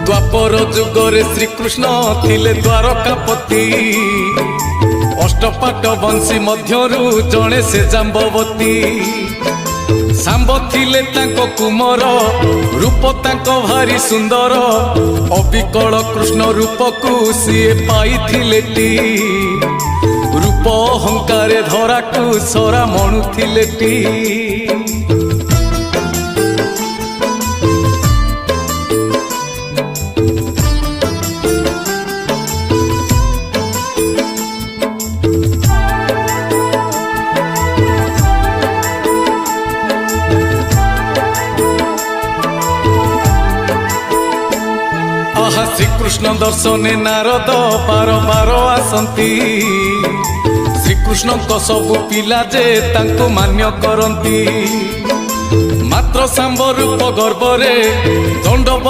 द्वापर जुगरे श्रीकृष्ण थिले द्वारकापति अष्टपाट बंशी मध्यरु जणे से जाम्बवती सांब थिले तांको कुमर रूप तांको भारी सुंदर अविकल कृष्ण रूप को सीए पाइथिले टी रूप अहंकारे धरा को सरा मणुथिले टी श्रीकृष्ण दर्शने नारद पार पार आसंती श्रीकृष्ण को सबु पिला जे तांको मान्य करंती मात्र सांब रूप गर्भरे दंडवत